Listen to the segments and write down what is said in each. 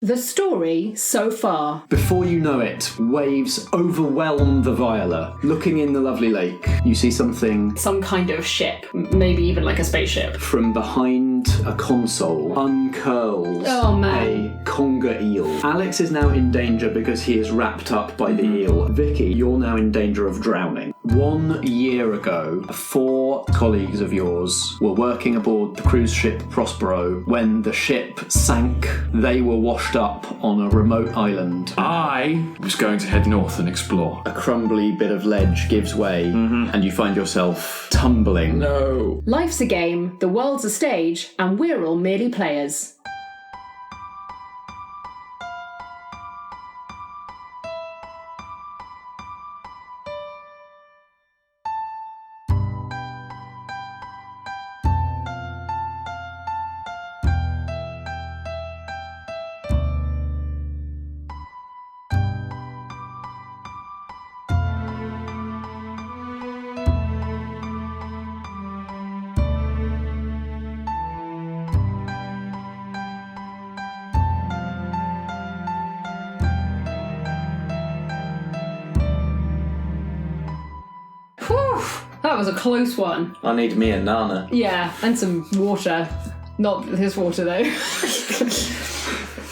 The story so far. Before you know it, waves overwhelm the Viola. Looking in the lovely lake, you see something... Some kind of ship, maybe even like a spaceship. From behind a console, uncurls a conger eel. Alex is now in danger because he is wrapped up by the eel. Vikki, you're now in danger of drowning. 1 year ago, 4 colleagues of yours were working aboard the cruise ship Prospero when the ship sank. They were washed up on a remote island. I was going to head north and explore. A crumbly bit of ledge gives way, and you find yourself tumbling. No. Life's a game, the world's a stage, and we're all merely players. That was a close one. I need me a nana. Yeah, and some water. Not this water, though.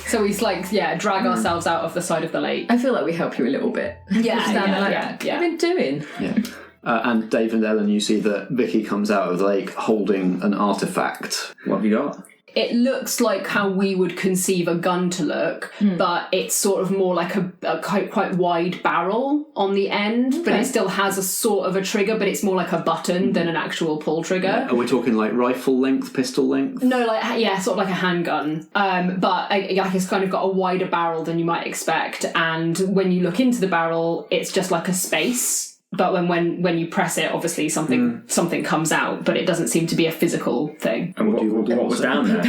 So we drag ourselves out of the side of the lake. I feel like we help you a little bit. Yeah. What have you been doing? Yeah. And Dave and Ellen, you see that Vikki comes out of the lake holding an artefact. What have you got? It looks like how we would conceive a gun to look, but it's sort of more like a quite wide barrel on the end, but it still has a sort of a trigger, but it's more like a button than an actual pull trigger. Yeah. Are we talking like rifle length, pistol length? No, sort of like a handgun. But it's kind of got a wider barrel than you might expect, and when you look into the barrel, it's just like a space. But when you press it, obviously something comes out, but it doesn't seem to be a physical thing. And what was down there?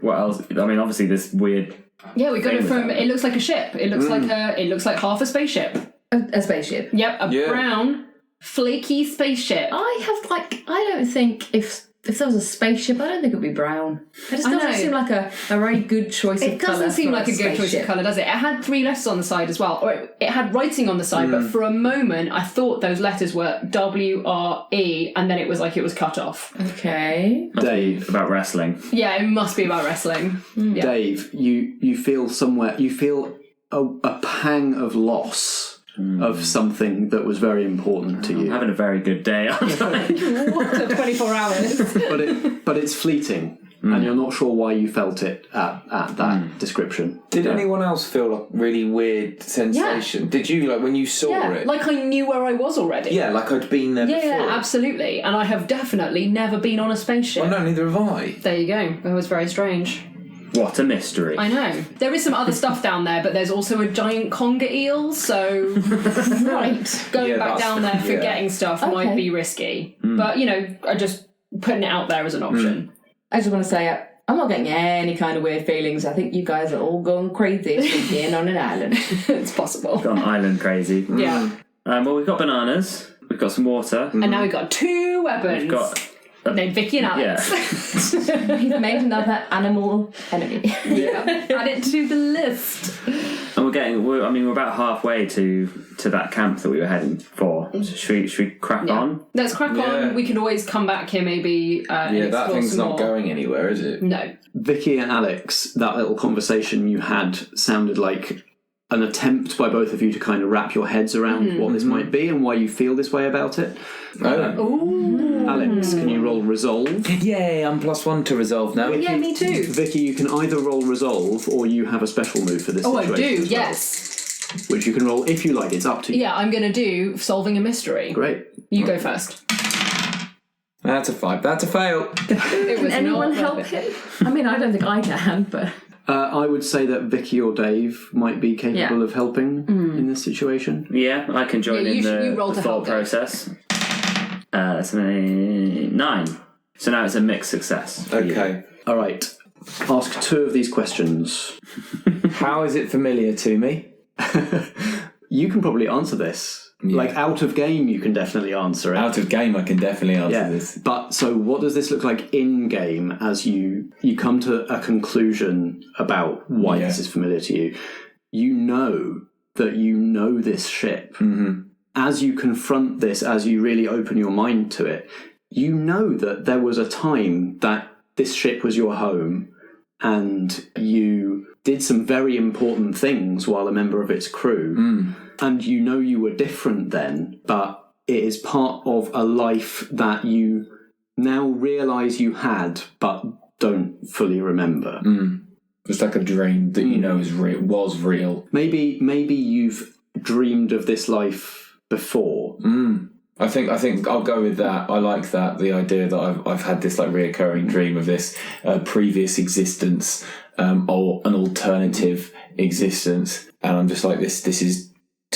What else? I mean, obviously this weird... Yeah, we got it from... It looks like a ship. It looks like half a spaceship. A spaceship? Yep, a brown, flaky spaceship. I don't think if there was a spaceship, I don't think it would be brown. It just doesn't seem like a very good choice of colour. It doesn't seem like a good choice of colour, does it? It had 3 letters on the side as well. Or it had writing on the side, but for a moment I thought those letters were W-R-E, and then it was cut off. Okay. Dave. About wrestling. Yeah, it must be about wrestling. Yeah. Dave, you feel a pang of loss of something that was very important to you. I'm having a very good day. What a 24 hours. But it's fleeting, and you're not sure why you felt it at that description. Did anyone else feel a really weird sensation? Yeah. Did you, when you saw it? Like I knew where I was already. Yeah, like I'd been there before. Yeah, absolutely. And I have definitely never been on a spaceship. Well, no, neither have I. There you go. It was very strange. What a mystery. I know. There is some other stuff down there, but there's also a giant conger eel, so going back down there for getting stuff might be risky. But, just putting it out there as an option. I just want to say, I'm not getting any kind of weird feelings. I think you guys are all going crazy being on an island. It's possible. Gone island crazy. Yeah. Well, we've got bananas. We've got some water. And now we've got 2 weapons. We've got... named Vikki and Alex. Yeah. He's made another animal enemy. Yeah. Add it to the list. And we're about halfway to that camp that we were heading for. So should we crack on? Let's crack on. We can always come back here maybe and that thing's some not more. going anywhere, is it? No. Vikki and Alex, that little conversation you had sounded like an attempt by both of you to kind of wrap your heads around what this might be and why you feel this way about it. Alex, can you roll resolve? Yay, I'm +1 to resolve now. Yeah, me too. Vikki, you can either roll resolve or you have a special move for this situation. I do, as well, yes. which you can roll if you like. It's up to you. Yeah, I'm going to do solving a mystery. Great. You go first. That's a 5. That's a fail. Can anyone help him? I mean, I don't think I can, but... I would say that Vikki or Dave might be capable of helping in this situation. Yeah, I can join in the thought process. That's a 9. So now it's a mixed success. Okay. All right. Ask 2 of these questions. How is it familiar to me? You can probably answer this. Like, out of game, you can definitely answer it. Out of game, I can definitely answer this. But, so what does this look like in-game as you come to a conclusion about why this is familiar to you? You know that you know this ship. Mm-hmm. As you confront this, as you really open your mind to it, you know that there was a time that this ship was your home and you did some very important things while a member of its crew. And you know you were different then, but it is part of a life that you now realise you had, but don't fully remember. It's like a dream that you know was real. Maybe you've dreamed of this life before. I think I'll go with that. I like that, the idea that I've had this like reoccurring dream of this previous existence or an alternative existence, and I'm just like this is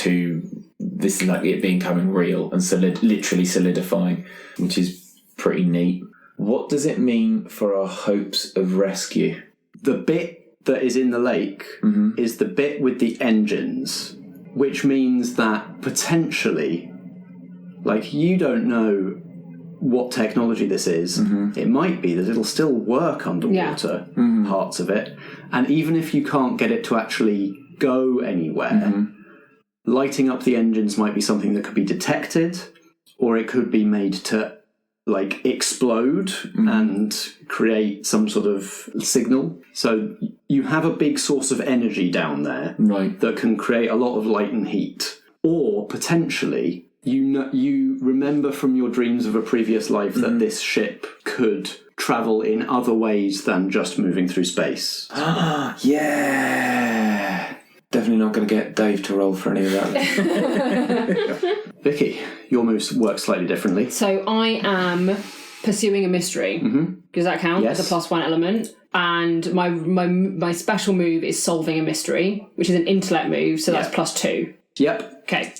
like it becoming real and literally solidifying, which is pretty neat. What does it mean for our hopes of rescue? The bit that is in the lake is the bit with the engines, which means that potentially, like, you don't know what technology this is. It might be that it'll still work underwater, parts of it. And even if you can't get it to actually go anywhere, lighting up the engines might be something that could be detected, or it could be made to, like, explode and create some sort of signal. So you have a big source of energy down there that can create a lot of light and heat. Or potentially, you remember from your dreams of a previous life that this ship could travel in other ways than just moving through space. Yeah! Definitely not going to get Dave to roll for any of that. Vikki, your moves work slightly differently. So I am pursuing a mystery. Does that count as a +1 element? And my special move is solving a mystery, which is an intellect move, so that's +2. Yep. Okay.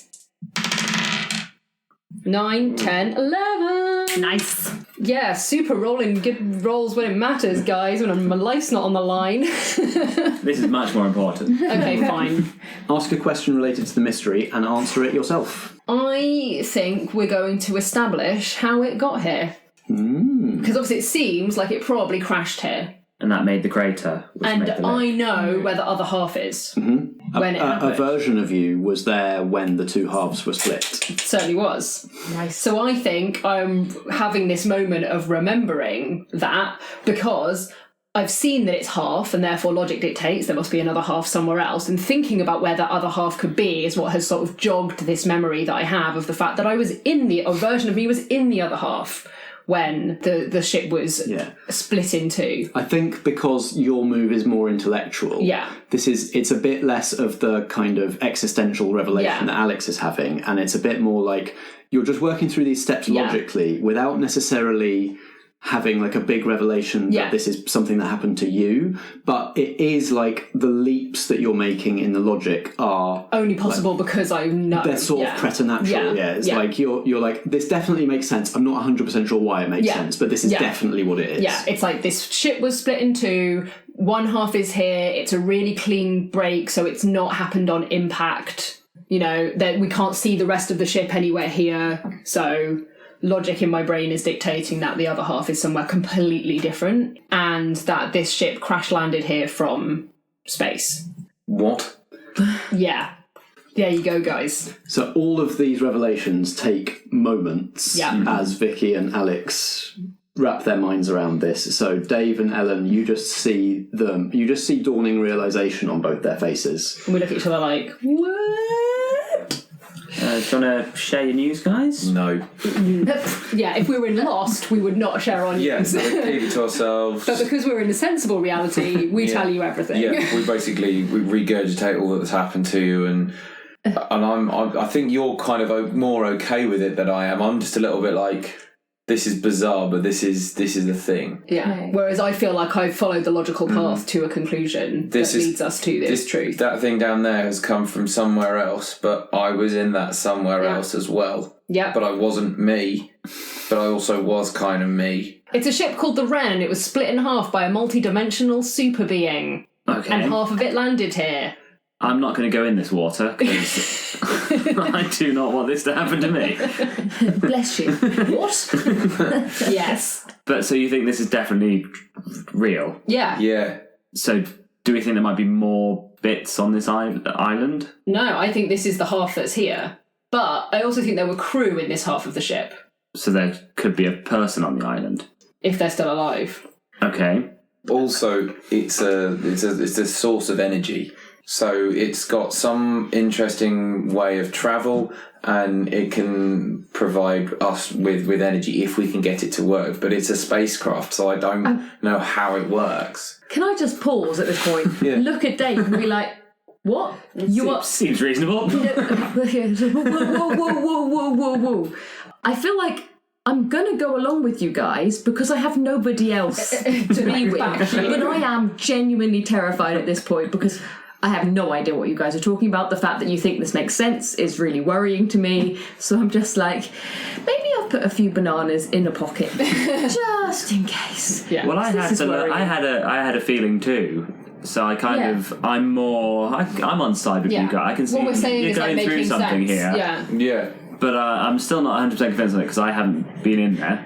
9, 10, 11. Nice. Yeah, super rolling good rolls when it matters, guys, when my life's not on the line. This is much more important. Okay, fine. Ask a question related to the mystery and answer it yourself. I think we're going to establish how it got here. Because obviously it seems like it probably crashed here. And that made the crater. And I know where the other half is. When it happened. A version of you was there when the two halves were split. It certainly was. Nice. So I think I'm having this moment of remembering that because I've seen that it's half and therefore logic dictates there must be another half somewhere else, and thinking about where that other half could be is what has sort of jogged this memory that I have of the fact that a version of me was in the other half when the ship was split in two. I think because your move is more intellectual, it's a bit less of the kind of existential revelation that Alex is having, and it's a bit more like you're just working through these steps logically without necessarily having like a big revelation that this is something that happened to you, but it is like the leaps that you're making in the logic are only possible because I know they're sort of preternatural. It's like you're like, this definitely makes sense. I'm not 100% sure why it makes sense, but this is definitely what it is. Yeah, it's like this ship was split in two, one half is here, it's a really clean break, so it's not happened on impact. You know, that we can't see the rest of the ship anywhere here, so logic in my brain is dictating that the other half is somewhere completely different and that this ship crash landed here from space. What? Yeah. There you go, guys. So all of these revelations take moments as Vikki and Alex wrap their minds around this. So Dave and Ellen, you just see dawning realisation on both their faces. And we look at each other like, what? Do you want to share your news, guys? No. Yeah, if we were in Lost, we would not share our news. Yeah, so we keep it to ourselves. But because we're in a sensible reality, we tell you everything. Yeah, we regurgitate all that's happened to you, and I think you're kind of more okay with it than I am. I'm just a little bit like, this is bizarre, but this is the thing. Yeah. Okay. Whereas I feel like I've followed the logical path to a conclusion that leads us to this truth. That thing down there has come from somewhere else, but I was in that somewhere else as well. Yeah. But I wasn't me, but I also was kind of me. It's a ship called the Wren. It was split in half by a multi-dimensional super being. Okay. And half of it landed here. I'm not going to go in this water because I do not want this to happen to me. Bless you. What? Yes. But so you think this is definitely real? Yeah. Yeah. So do we think there might be more bits on this island? No, I think this is the half that's here. But I also think there were crew in this half of the ship. So there could be a person on the island. If they're still alive. Okay. Also, it's a source of energy. So it's got some interesting way of travel, and it can provide us with energy if we can get it to work. But it's a spacecraft, so I don't know how it works. Can I just pause at this point? Yeah. Look at Dave and be like, what? Seems reasonable. Whoa. I feel like I'm going to go along with you guys because I have nobody else to be with. But I am genuinely terrified at this point because I have no idea what you guys are talking about. The fact that you think this makes sense is really worrying to me. So I'm just like, maybe I'll put a few bananas in a pocket just in case. Yeah. Well, I had a feeling too. So I I'm on side with you guys. I can see what we're saying you're is going like through making something sense. here. Yeah. But I'm still not 100% convinced on it because I haven't been in there.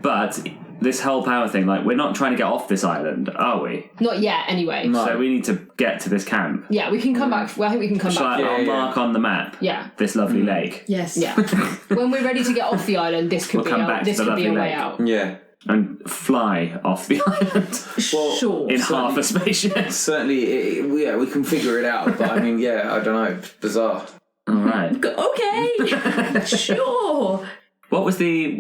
But this whole power thing, like, we're not trying to get off this island, are we? Not yet, anyway. No. So we need to get to this camp. Yeah, we can come back. Well, I think we can come back. I'll mark on the map this lovely lake. Yes. Yeah. When we're ready to get off the island, this could be come back to the a lovely way lake. out. Yeah. And fly off the island Sure. in half a spaceship. Certainly, we can figure it out. But I mean, I don't know. It's bizarre. All right. Okay. Sure. What was the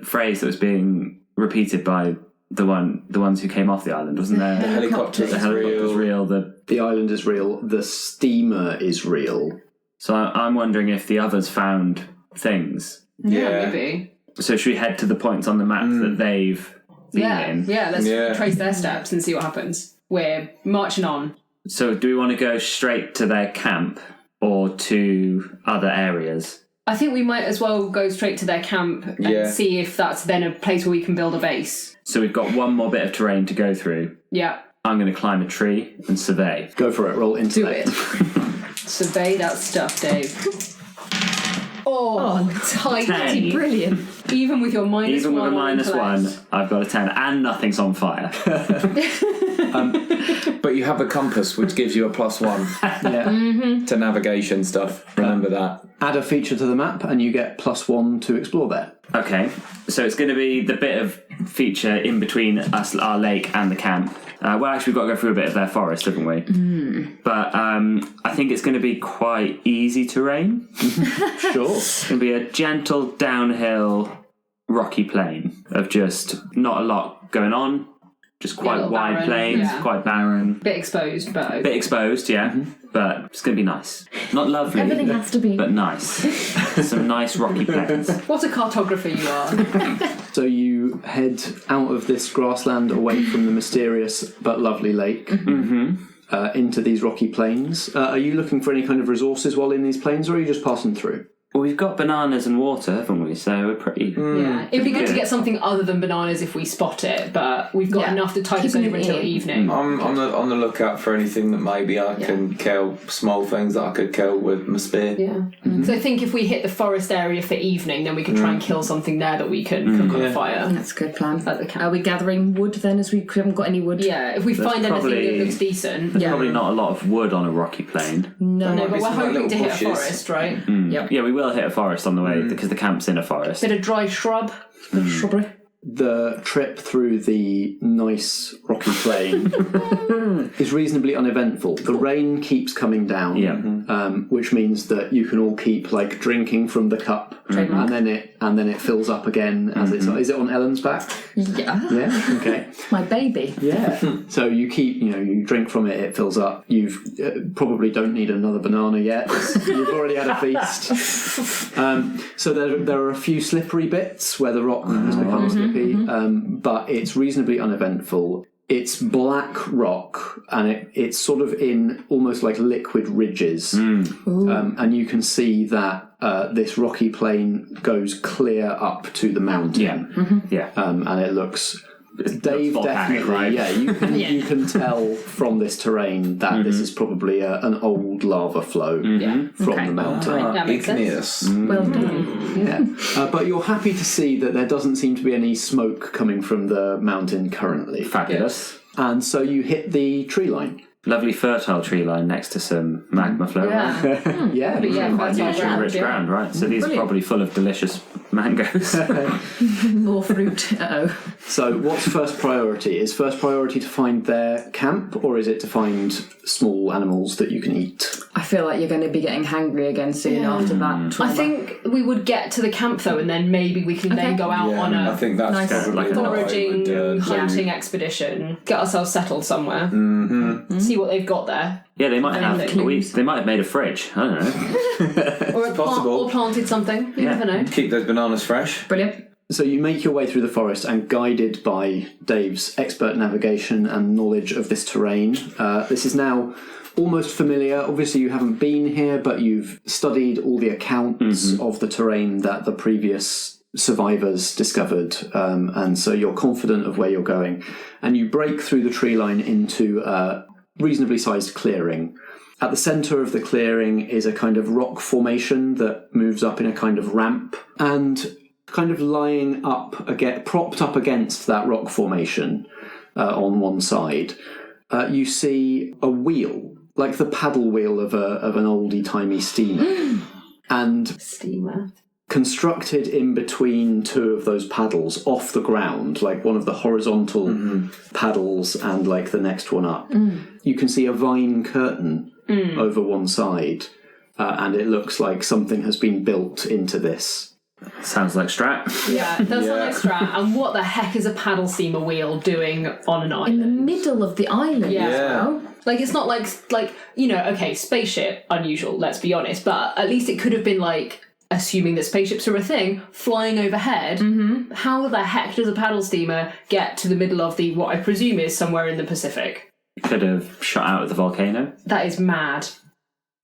phrase that was being repeated by the ones who came off the island? Wasn't there? The helicopter The helicopter's real. The island is real. The steamer is real. So I'm wondering if the others found things. Yeah, maybe. So should we head to the points on the map that they've been in? Yeah, let's trace their steps and see what happens. We're marching on. So do we want to go straight to their camp or to other areas? I think we might as well go straight to their camp and see if that's then a place where we can build a base. So we've got one more bit of terrain to go through. Yeah. I'm going to climb a tree and survey. Go for it. Roll intellect. Do it. Survey that stuff, Dave. Oh, tiny. 10. Brilliant. Even with your -1. Even with a -1, I've got a 10, and nothing's on fire. But you have a compass, which gives you a +1 to navigation stuff. Remember that. Add a feature to the map, and you get +1 to explore there. Okay, so it's going to be the bit of feature in between us, our lake, and the camp. Well, actually, we've got to go through a bit of their forest, haven't we? But I think it's going to be quite easy terrain. Sure. It's going to be a gentle downhill rocky plain of just not a lot going on, just quite wide barren, plains, quite barren. Bit exposed, but... Bit exposed, but it's going to be nice. Not lovely, Everything has to be. but nice. Some nice rocky plains. What a cartographer you are. So you head out of this grassland away from the mysterious but lovely lake into these rocky plains. Are you looking for any kind of resources while in these plains, or are you just passing through? Well, we've got bananas and water, haven't we? So we're pretty... Yeah, it'd be good to get something other than bananas if we spot it, but we've got enough to tide us over until evening. I'm on the lookout for anything that maybe I can kill, small things that I could kill with my spear. Yeah. So I think if we hit the forest area for evening, then we can try and kill something there that we can cook on a fire. That's a good plan. At the camp. Are we gathering wood then, as we haven't got any wood? Yeah, if we find anything that looks decent. There's probably not a lot of wood on a rocky plain. No, but we're some, like, hoping to little hit a bushes. forest, right? Yep. Yeah, we will hit a forest on the way because the camp's in a forest. Bit of dry shrub. Shrubbery. The trip through the nice rocky plain is reasonably uneventful. The rain keeps coming down, which means that you can all keep like drinking from the cup, and then it fills up again as it's. Is it on Ellen's back? Yeah. Yeah. Okay. My baby. Yeah. So you keep, you drink from it, it fills up. You've probably don't need another banana yet. You've already had a feast. So there are a few slippery bits where the rock has become slippy, but it's reasonably uneventful. It's black rock, and it's sort of in almost like liquid ridges, and you can see that this rocky plain goes clear up to the mountain. Yeah. And it looks Dave volcanic, definitely, right? yeah. You can tell from this terrain that this is probably an old lava flow from the mountain. That makes sense. Igneous. Well done. Yeah, but you're happy to see that there doesn't seem to be any smoke coming from the mountain currently. Fabulous. And so you hit the tree line. Lovely fertile tree line next to some magma flow. Yeah. Yeah, Fertile Rich ground, right? So these are probably full of delicious mangoes. More fruit. Uh-oh. So what's first priority? Is first priority to find their camp, or is it to find small animals that you can eat? I feel like you're going to be getting hangry again soon after that trauma. I think we would get to the camp though, and then maybe we can then go out on I a think that's Nice. probably Like a what I foraging, would do. hunting expedition. Get ourselves settled somewhere. See what they've got there. Yeah, they might have. Clues. They might have made a fridge. I don't know. Or possible. or planted something. You never know. Keep those bananas fresh. Brilliant. So you make your way through the forest, and guided by Dave's expert navigation and knowledge of this terrain, this is now almost familiar. Obviously you haven't been here, but you've studied all the accounts of the terrain that the previous survivors discovered, and so you're confident of where you're going. And you break through the tree line into a reasonably sized clearing. At the centre of the clearing is a kind of rock formation that moves up in a kind of ramp, and kind of lying up, propped up against that rock formation on one side, you see a wheel, like the paddle wheel of an oldie-timey steamer. And Steamer. constructed in between two of those paddles off the ground, like one of the horizontal paddles and like the next one up, you can see a vine curtain over one side, and it looks like something has been built into this. Sounds like Strat. Yeah, it does sound like Strat. And what the heck is a paddle steamer wheel doing on an In the island? middle of the island Yeah. as well. Like, it's not like, okay, spaceship, unusual, let's be honest, but at least it could have been like, assuming that spaceships are a thing, flying overhead. How the heck does a paddle steamer get to the middle of what I presume is somewhere in the Pacific? Could have shot out of the volcano. That is mad.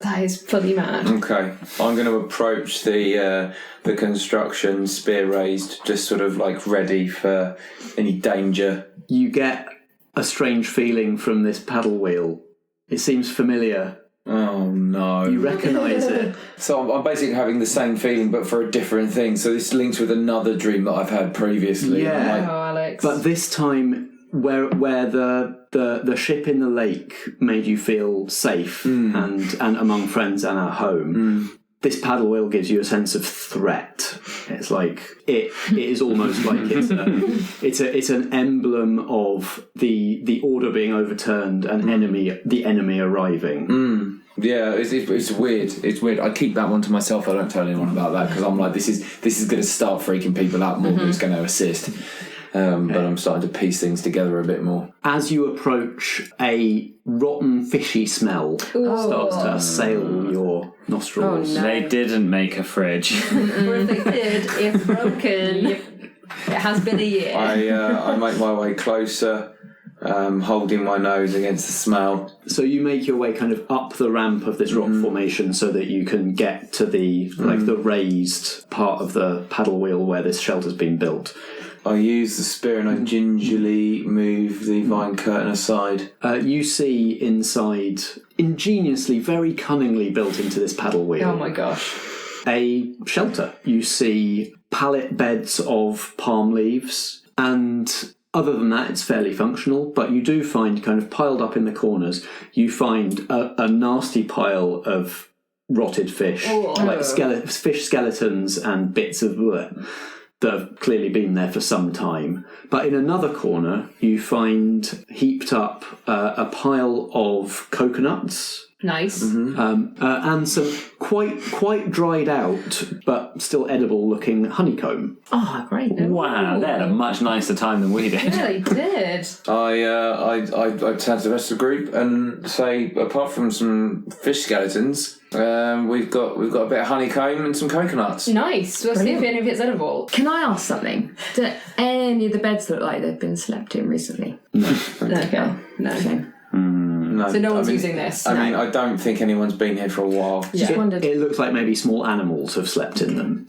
That is fully mad. Okay, I'm going to approach the construction, spear raised, just sort of like ready for any danger. You get a strange feeling from this paddle wheel. It seems familiar. Oh no. You recognise it. So I'm basically having the same feeling but for a different thing. So this links with another dream that I've had previously. Yeah. I'm like, Oh, Alex. But this time, where the ship in the lake made you feel safe and among friends and at home, this paddle wheel gives you a sense of threat. It's like it is almost like it's an emblem of the order being overturned and the enemy arriving. yeah, it's weird. It's weird. I keep that one to myself. I don't tell anyone about that because I'm like, this is going to start freaking people out more than it's going to assist. But I'm starting to piece things together a bit more. As you approach, a rotten, fishy smell starts to assail your nostrils. Oh, no. They didn't make a fridge. Or if they did, it's broken. It has been a year. I make my way closer, holding my nose against the smell. So you make your way kind of up the ramp of this rock formation so that you can get to the the raised part of the paddle wheel where this shelter's been built. I use the spear and I gingerly move the vine curtain aside. You see inside, ingeniously, very cunningly built into this paddle wheel, Oh my gosh. a shelter. You see pallet beds of palm leaves, and other than that, it's fairly functional, but you do find kind of piled up in the corners, you find a nasty pile of rotted fish, like fish skeletons and bits of that have clearly been there for some time. But in another corner, you find heaped up a pile of coconuts, Nice. and some quite dried out but still edible looking honeycomb. Oh, great. Wow, they had a much nicer time than we did. Yeah, they did. I turn to the rest of the group and say, apart from some fish skeletons, we've got a bit of honeycomb and some coconuts. Nice. Let's see if any of it's edible. Can I ask something? Do any of the beds look like they've been slept in recently? Okay. No. Okay. No, No. So no one's using this. I mean, I don't think anyone's been here for a while. Just wondered. It looks like maybe small animals have slept in them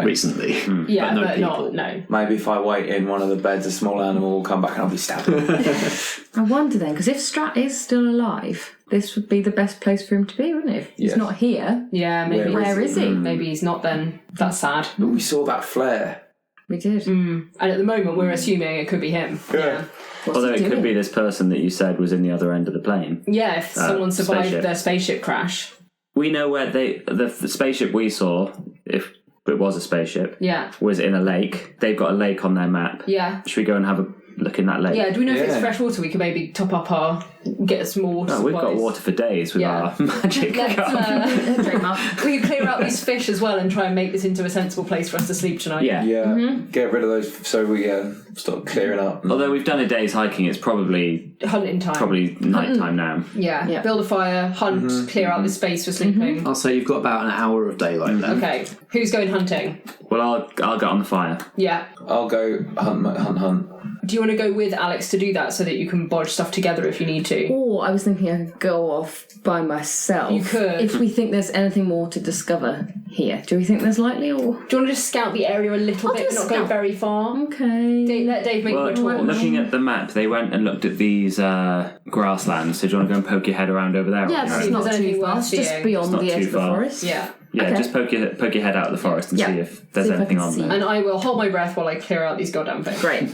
recently. Yeah, but no but people. no. Maybe if I wait in one of the beds, a small animal will come back and I'll be stabbed. I wonder then, because if Strat is still alive, this would be the best place for him to be, wouldn't it? If he's not here, Yeah, maybe. where is he? Maybe he's not then. That's sad. But we saw that flare. We did. And at the moment, we're assuming it could be him. Yeah. What's Although he it could doing? be this person that you said was in the other end of the plane. Yeah, if someone survived spaceship. their spaceship crash. We know where the spaceship we saw, if it was a spaceship, Yeah. was in a lake. They've got a lake on their map. Yeah. Should we go and have a look in that lake? Yeah, do we know if it's Yeah. fresh water? We could maybe top up get some more Oh, we've got supplies. water for days with Yeah. our magic Let's, cup. Dream up. we could clear out these fish as well and try and make this into a sensible place for us to sleep tonight. Yeah. Yeah, get rid of those so we start clearing up. Although we've done a day's hiking, it's probably Hunting time. nighttime now. Yeah. Build a fire, hunt, clear out this space for sleeping. I'll say you've got about an hour of daylight then. Okay. Who's going hunting? Well, I'll get on the fire. Yeah. I'll go hunt. Do you want to go with Alex to do that so that you can bodge stuff together if you need to? Or I was thinking I could go off by myself. You could. If we think there's anything more to discover here. Do we think there's likely, or...? Do you want to just scout the area a little I'll bit, do a not go scout. very far? Okay. Let Dave make you a torch. Looking at the map, they went and looked at these grasslands. So do you want to go and poke your head around over there? Yeah, Right. it's not Is there too anything far. worth It's just seeing? beyond It's not the edge too of the far. forest. Yeah. Yeah, Okay. just poke your head out of the forest and Yeah. see if there's See if I anything can on see. there. And I will hold my breath while I clear out these goddamn things. Great.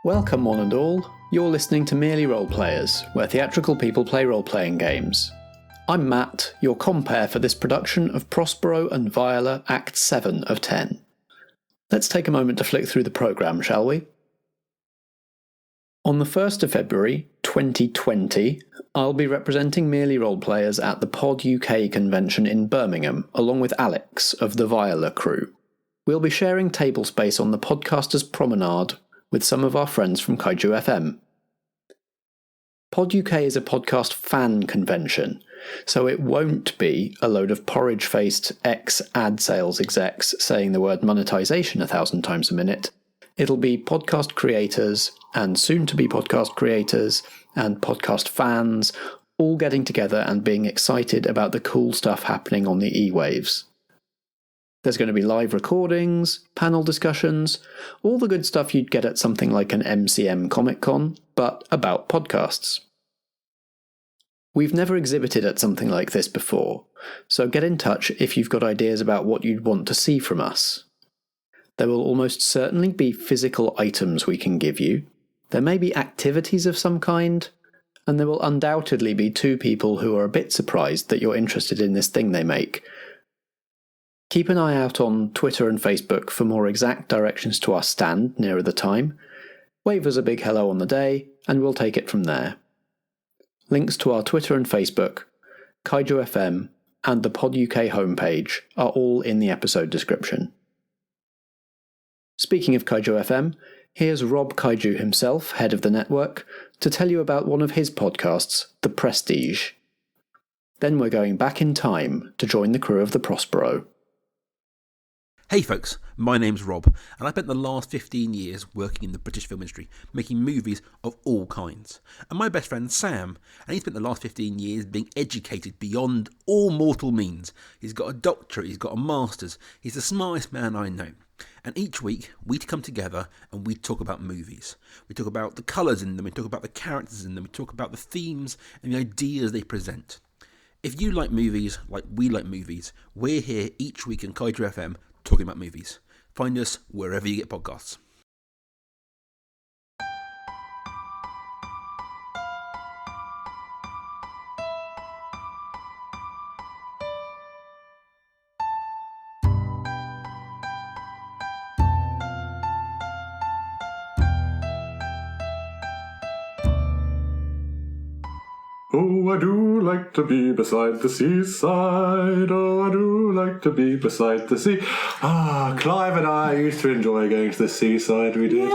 Welcome, one and all. You're listening to Merely Roleplayers, where theatrical people play role-playing games. I'm Matt, your compere for this production of Prospero and Viola, Act 7 of 10. Let's take a moment to flick through the programme, shall we? On the 1st of February, 2020, I'll be representing Merely Roleplayers at the Pod UK convention in Birmingham, along with Alex of the Viola crew. We'll be sharing table space on the Podcasters Promenade with some of our friends from Kaiju FM. Pod UK is a podcast fan convention, so it won't be a load of porridge-faced ex-ad sales execs saying the word monetization 1,000 times a minute. It'll be podcast creators and soon-to-be podcast creators and podcast fans all getting together and being excited about the cool stuff happening on the E-waves. There's going to be live recordings, panel discussions, all the good stuff you'd get at something like an MCM Comic-Con, but about podcasts. We've never exhibited at something like this before, so get in touch if you've got ideas about what you'd want to see from us. There will almost certainly be physical items we can give you, there may be activities of some kind, and there will undoubtedly be two people who are a bit surprised that you're interested in this thing they make. Keep an eye out on Twitter and Facebook for more exact directions to our stand nearer the time. Wave us a big hello on the day, and we'll take it from there. Links to our Twitter and Facebook, Kaiju FM, and the Pod UK homepage are all in the episode description. Speaking of Kaiju FM, here's Rob Kaiju himself, head of the network, to tell you about one of his podcasts, The Prestige. Then we're going back in time to join the crew of the Prospero. Hey folks, my name's Rob, and I spent the last 15 years working in the British film industry, making movies of all kinds. And my best friend Sam, and he spent the last 15 years being educated beyond all mortal means. He's got a doctorate, he's got a master's, he's the smartest man I know. And each week, we'd come together and we'd talk about movies. We talk about the colours in them, we talk about the characters in them, we talk about the themes and the ideas they present. If you like movies like we like movies, we're here each week on Kaiju FM talking about movies. Find us wherever you get podcasts. Oh, I do like to be beside the seaside. Oh, I do like to be beside the sea. Ah, Clive and I used to enjoy going to the seaside, we did.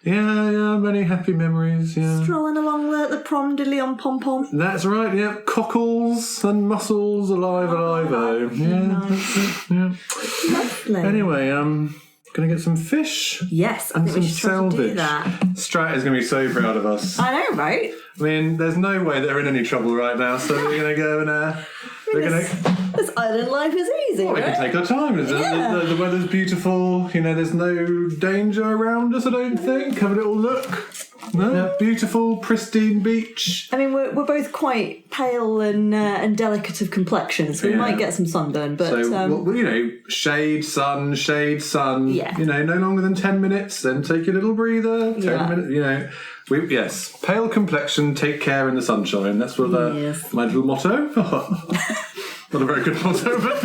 Yeah, many happy memories, yeah. Strolling along the prom diddly on pom-pom. That's right, yeah. Cockles and mussels, alive, oh. Yeah, that's it, yeah. Lovely. Anyway, gonna get some fish. Yes, I think we should try to do that. Strat is gonna be so proud of us. I know, right? I mean, there's no way they're in any trouble right now, so we're gonna go and This island life is easy, we right? can take our time. The weather's beautiful. You know, there's no danger around us. I don't think. Have a little look. No, yeah. Beautiful, pristine beach. I mean, we're both quite pale and delicate of complexion, so we might get some sunburn. But well, you know, shade, sun. Yeah. You know, no longer than 10 minutes. Then take a little breather. 10 minutes. You know, yes, pale complexion. Take care in the sunshine. That's what my little motto. Not a very good motto, but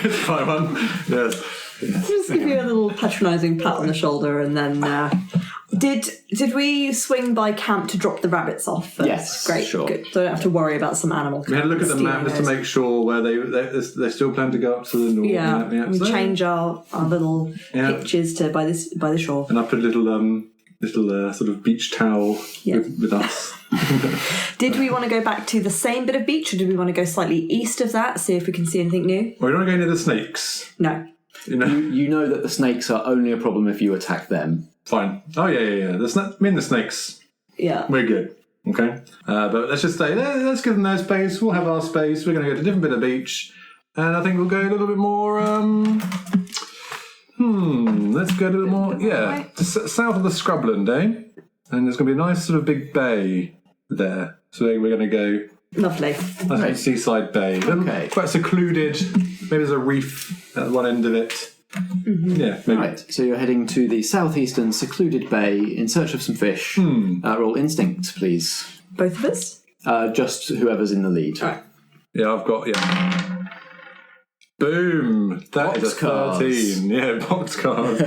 it's quite one. Yes. Just give you a little patronising pat on the shoulder, and then. Did we swing by camp to drop the rabbits off first? Yes, great, sure. Good. So I don't have to worry about some animal. We had a look at the map just to make sure where they still plan to go up to the north. Yeah, we change our little pitches to by the shore. And I put a little sort of beach towel with us. Did we want to go back to the same bit of beach, or did we want to go slightly east of that, see if we can see anything new? Well, we don't want to go near the snakes. No. You know that the snakes are only a problem if you attack them. Fine. Oh, yeah. The snakes. Yeah. We're good. Okay. But let's just say, let's give them their space. We'll have our space. We're going to go to a different bit of beach. And I think we'll go a little bit more, let's go a little more, south of the scrubland, eh? And there's going to be a nice sort of big bay there. So we're going to go... Lovely. That's seaside bay. Okay. Quite secluded. Maybe there's a reef at one end of it. Mm-hmm. Yeah, maybe. Right, so you're heading to the southeastern secluded bay in search of some fish. Roll instinct, please. Both of us? Just whoever's in the lead. All right. Yeah, I've got, Boom! That is a 13. Yeah, boxcars.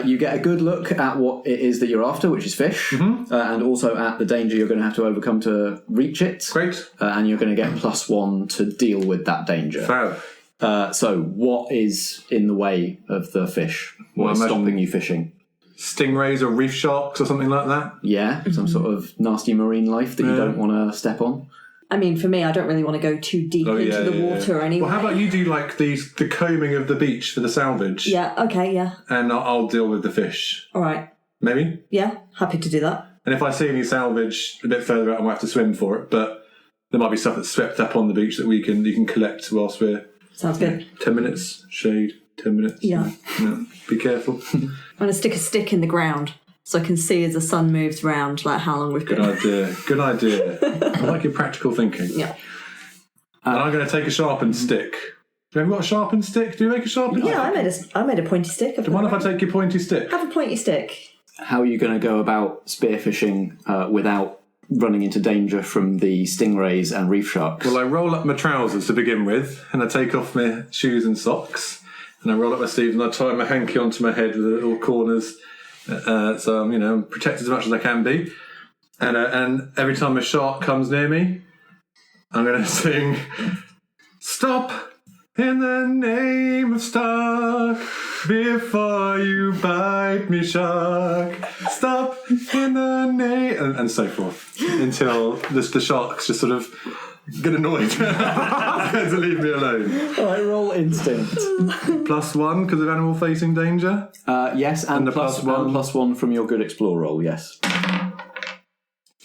You get a good look at what it is that you're after, which is fish, and also at the danger you're going to have to overcome to reach it. Great. And you're going to get +1 to deal with that danger. Fab. So, what is in the way of the fish? What is stopping you fishing? Stingrays or reef sharks or something like that? Yeah, some sort of nasty marine life that you don't want to step on. I mean, for me, I don't really want to go too deep into the water anyway. Well, how about you do like the combing of the beach for the salvage? Yeah, okay, yeah. And I'll deal with the fish. All right. Maybe? Yeah, happy to do that. And if I see any salvage a bit further out, I might have to swim for it, but there might be stuff that's swept up on the beach that you can collect whilst we're... Sounds good. 10 minutes, shade, 10 minutes. Yeah. Be careful. I'm going to stick a stick in the ground so I can see as the sun moves round, like how long we've got. Good idea. I like your practical thinking. Yeah. And I'm going to take a sharpened stick. Have you got a sharpened stick? Do you make a sharpened stick? Yeah, I made a pointy stick. Do you mind if I take your pointy stick? Have a pointy stick. How are you going to go about spearfishing without running into danger from the stingrays and reef sharks? Well, I roll up my trousers to begin with, and I take off my shoes and socks, and I roll up my sleeves, and I tie my hanky onto my head with the little corners, so I'm protected as much as I can be. And every time a shark comes near me, I'm going to sing, "Stop in the name of Stark, before you bite me, shark. Stop in the name..." And so forth. Until the sharks just sort of get annoyed. To leave me alone. Alright, roll instinct. +1 because of animal facing danger? Yes, and the +1 from your good explore roll, yes.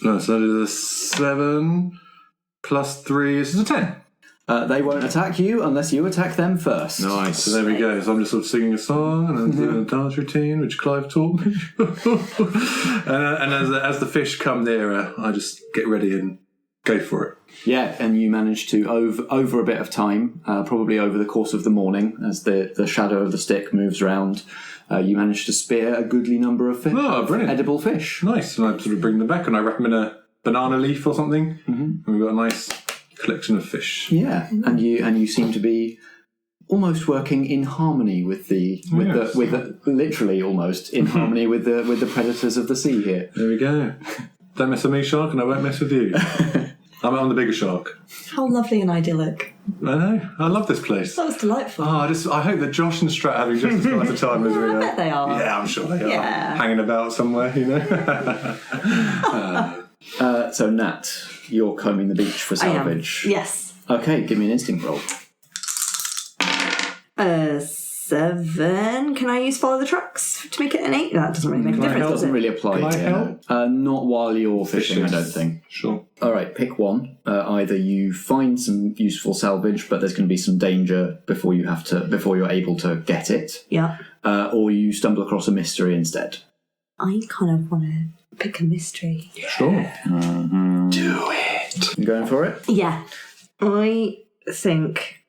No, so that is a 7 +3 is a 10. They won't attack you unless you attack them first. Nice. So there we go. So I'm just sort of singing a song and then doing a dance routine, which Clive taught me. and as the fish come nearer, I just get ready and go for it. Yeah, and you manage to, over a bit of time, probably over the course of the morning, as the shadow of the stick moves around, you manage to spear a goodly number of edible fish. Nice. And I sort of bring them back and I wrap them in a banana leaf or something. And we've got a nice collection of fish. Yeah, and you seem to be almost working in harmony with literally almost in harmony with the predators of the sea here. There we go. Don't mess with me, shark, and I won't mess with you. I'm on the bigger shark. How lovely and idyllic. I know. I love this place. That was delightful. I hope that Josh and Strat are having just as nice a time as we are. I bet they are. Yeah, I'm sure they are. Yeah. Hanging about somewhere, you know. So Nat, you're combing the beach for salvage. Yes. Okay, give me an instinct roll. 7. Can I use follow the trucks to make it an 8? That doesn't really make a difference, It does doesn't it? really apply Can I to help? Not while you're fishing, I don't think. Sure. All right, pick one. Either you find some useful salvage, but there's going to be some danger before you're able to get it, Yeah. or you stumble across a mystery instead. I kind of want to pick a mystery. Sure. Do it. You going for it? Yeah. I think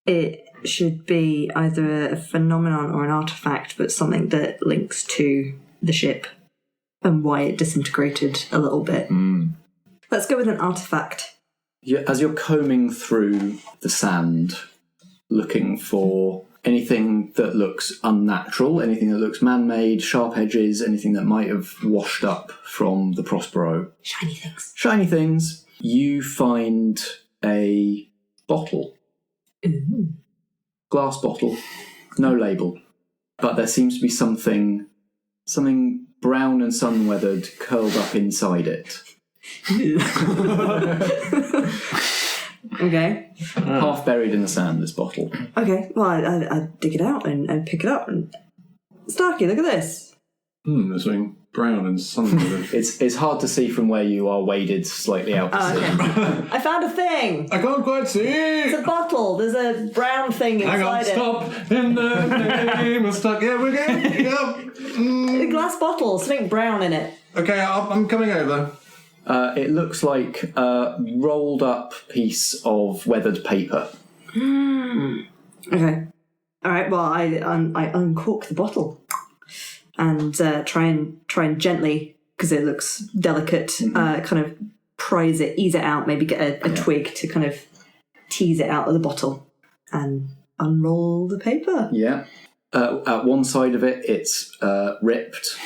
it should be either a phenomenon or an artifact, but something that links to the ship and why it disintegrated a little bit. Let's go with an artifact. As you're combing through the sand, looking for anything that looks unnatural, anything that looks man-made, sharp edges, anything that might have washed up from the Prospero. Shiny things. Shiny things. You find a bottle. Ooh. Glass bottle. No label. But there seems to be something brown and sun-weathered curled up inside it. Okay. Half buried in the sand, this bottle. Okay. Well, I dig it out and pick it up. And Starkey, look at this. There's something brown and sun-colored. It's hard to see from where you are waded slightly out to sea. Okay. I found a thing. I can't quite see. It's a bottle. There's a brown thing inside Hang on, it. stop. In the name of stuck. Yeah, we're good. Yep. A glass bottle, something brown in it. Okay, I'm coming over. It looks like a rolled up piece of weathered paper. Okay. All right. Well, I uncork the bottle and try and gently, because it looks delicate, kind of prise it, ease it out. Maybe get a twig to kind of tease it out of the bottle and unroll the paper. Yeah. At one side of it, it's ripped,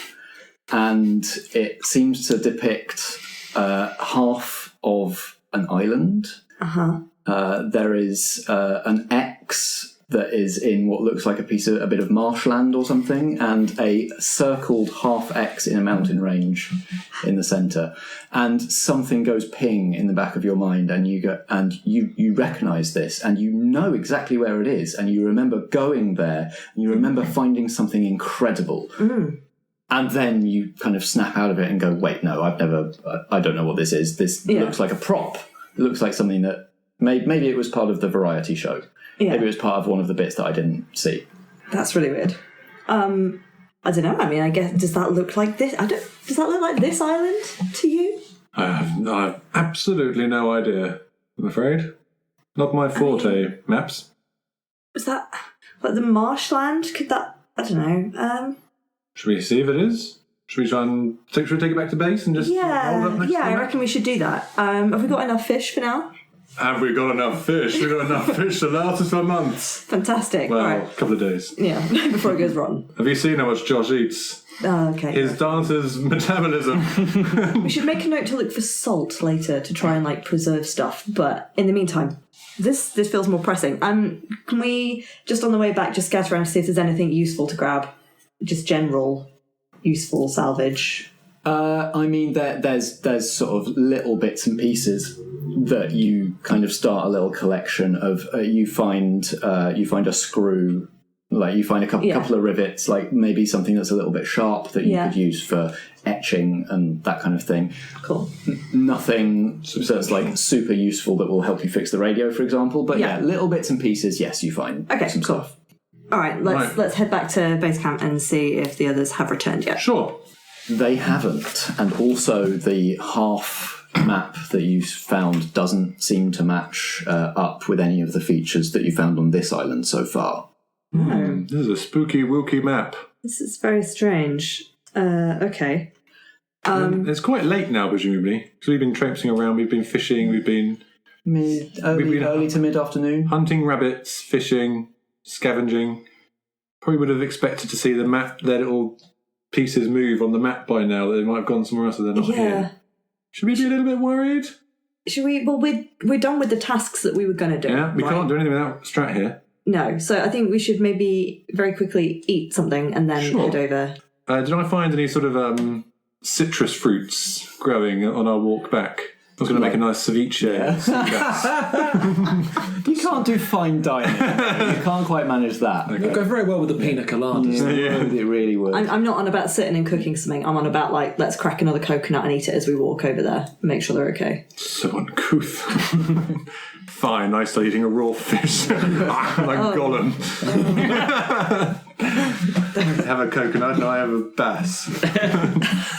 and it seems to depict half of an island. There is an X that is in what looks like a bit of marshland or something, and a circled half X in a mountain range in the centre. And something goes ping in the back of your mind, and you recognise this, and you know exactly where it is, and you remember going there, and you remember finding something incredible. And then you kind of snap out of it and go, wait, no, I don't know what this is. This looks like a prop. It looks like something that maybe it was part of the variety show. Yeah. Maybe it was part of one of the bits that I didn't see. That's really weird. I don't know. I mean, I guess, does that look like this? Does that look like this island to you? I have absolutely no idea, I'm afraid. Not my forte, maps. Is that like the marshland? Could that... I don't know. Should we see if it is? Should we try and take it back to base and just hold up next to I the map? reckon we should do that. Have we got enough fish for now? Have we got enough fish? We've got enough fish to last us for months. Fantastic. Well, All a right. couple of days. Yeah, before it goes wrong. Have you seen how much Josh eats? Oh, okay. His dancer's metabolism. We should make a note to look for salt later to try and preserve stuff. But in the meantime, this feels more pressing. Can we just on the way back just scatter around to see if there's anything useful to grab? Just general useful salvage. I mean, there's sort of little bits and pieces that you kind of start a little collection of. You find a screw, you find a couple of rivets, maybe something that's a little bit sharp that you could use for etching and that kind of thing. Cool. Nothing that's super useful that will help you fix the radio, for example. But little bits and pieces. Yes, you find some stuff. All right, let's head back to base camp and see if the others have returned yet. Sure. They haven't, and also the half map that you found doesn't seem to match up with any of the features that you found on this island so far. No. This is a spooky, wooky map. This is very strange. Okay. It's quite late now, presumably, because we've been traipsing around, we've been fishing, we've been early to mid-afternoon. hunting rabbits, fishing, scavenging. Probably would have expected to see the map, their little pieces move on the map by now, that they might have gone somewhere else and they're not here. Should we be a little bit worried? Should we? Well, we're done with the tasks that we were going to do. Yeah, we right? can't do anything without Strat here. No, so I think we should maybe very quickly eat something and then head over. Did I find any sort of citrus fruits growing on our walk back? I was going to make a nice ceviche. You can't do fine dining. You can't quite manage that. It would go very well with the pina coladas. It really would. I'm not on about sitting and cooking something. I'm on about, like, let's crack another coconut and eat it as we walk over there. Make sure they're okay. So uncouth. Fine, I start eating a raw fish. Like Gollum. Have a coconut and I have a bass.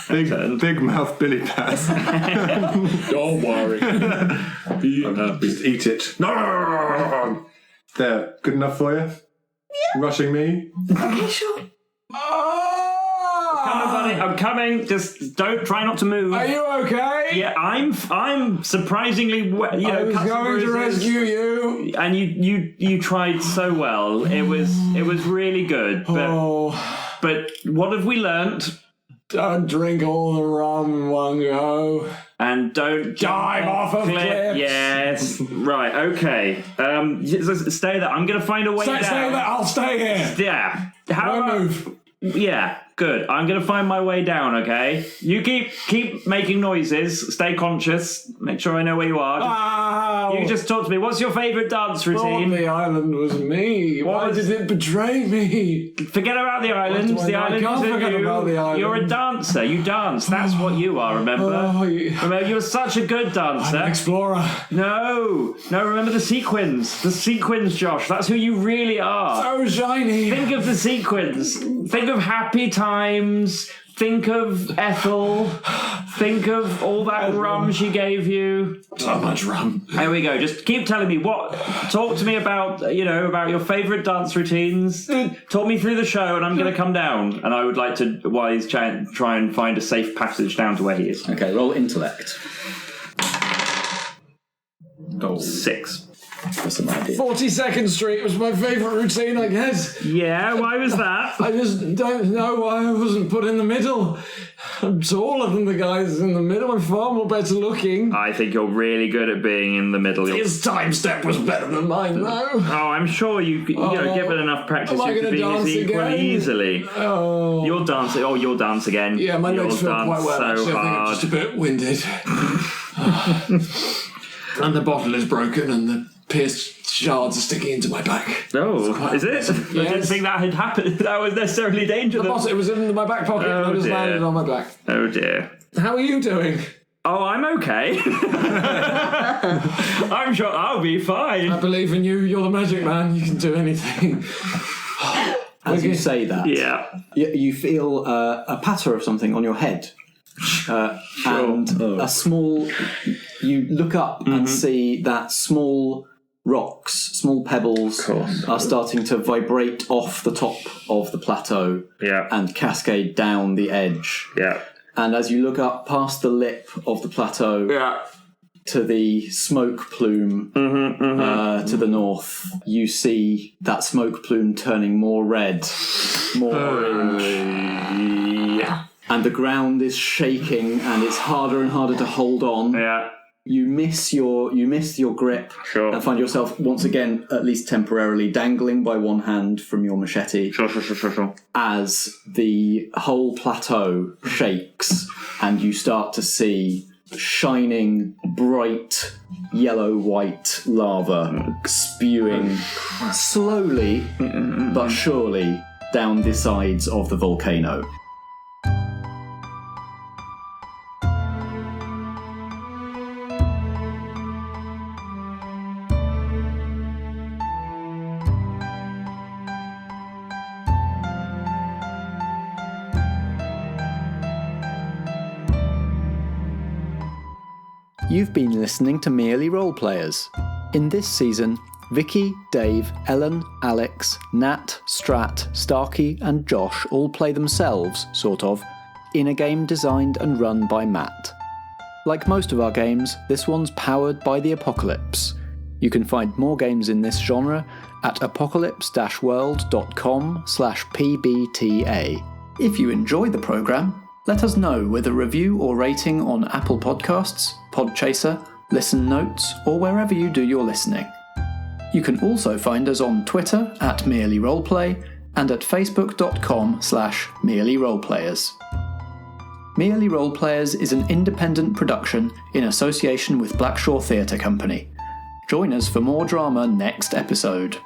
Big mouth Billy Bass. Don't worry. Be happy. Just eat it. No! There, good enough for you? Yeah. Rushing me? Okay, sure. Coming, buddy. I'm coming. Just try not to move. Are you okay? Yeah, I'm surprisingly well. I was going to rescue you. And you tried so well. It was really good. But what have we learnt? Don't drink all the rum in one go. And don't dive off a cliff. Yes. Right. Okay. Stay there. I'm going to find a way down. Stay there. I'll stay here. Yeah. Don't move. Yeah. Good. I'm going to find my way down. Okay. You keep making noises. Stay conscious. Make sure I know where you are. You just talk to me. What's your favourite dance routine? The island was me. Why did it betray me? Forget about the island. The island can't isn't forget you. about the island. You're a dancer. You dance. That's what you are. Remember? Remember, you're such a good dancer. I'm an explorer. No. Remember the sequins. The sequins, Josh. That's who you really are. So shiny. Think of the sequins. Think of happy times. Think of Ethel. Think of all that rum she gave you. So much rum. There we go. Just keep telling me talk to me about your favourite dance routines. Talk me through the show and I'm going to come down. And I would like to, while he's trying and find a safe passage down to where he is. Okay, roll intellect. 6. That's an idea. 42nd Street was my favourite routine, I guess. Yeah, why was that? I just don't know why I wasn't put in the middle. I'm taller than the guys in the middle. I'm far more better looking. I think you're really good at being in the middle. His time step was better than mine, though. Oh, I'm sure you given enough practice, you could be as equally easily. Oh. You'll dance. Oh, you'll dance again. Yeah, my legs feel dance quite well, so actually. hard. I think I'm just a bit winded. And the bottle is broken and the pierced shards are sticking into my back. Oh, is it? Yes. I didn't think that had happened. That was necessarily dangerous. It was in my back pocket and I just landed on my back. Oh dear. How are you doing? Oh, I'm okay. I'm sure I'll be fine. I believe in you. You're the magic man. You can do anything. As you say that, you feel a patter of something on your head. And a small... You look up and see that small rocks, small pebbles are starting to vibrate off the top of the plateau and cascade down the edge. Yeah. And as you look up past the lip of the plateau to the smoke plume to the north, you see that smoke plume turning more red, more orange. And the ground is shaking and it's harder and harder to hold on. Yeah. You miss your grip and find yourself once again, at least temporarily, dangling by one hand from your machete. Sure. As the whole plateau shakes and you start to see shining, bright, yellow-white lava spewing slowly but surely down the sides of the volcano. You've been listening to Merely Roleplayers. In this season, Vikki, Dave, Ellen, Alex, Nat, Strat, Starkey and Josh all play themselves, sort of, in a game designed and run by Matt. Like most of our games, this one's powered by the apocalypse. You can find more games in this genre at apocalypse-world.com/pbta. If you enjoy the programme, let us know with a review or rating on Apple Podcasts, Podchaser, Listen Notes, or wherever you do your listening. You can also find us on Twitter @merelyroleplay and at facebook.com/merelyroleplayers. Merely Roleplayers is an independent production in association with Blackshaw Theatre Company. Join us for more drama next episode.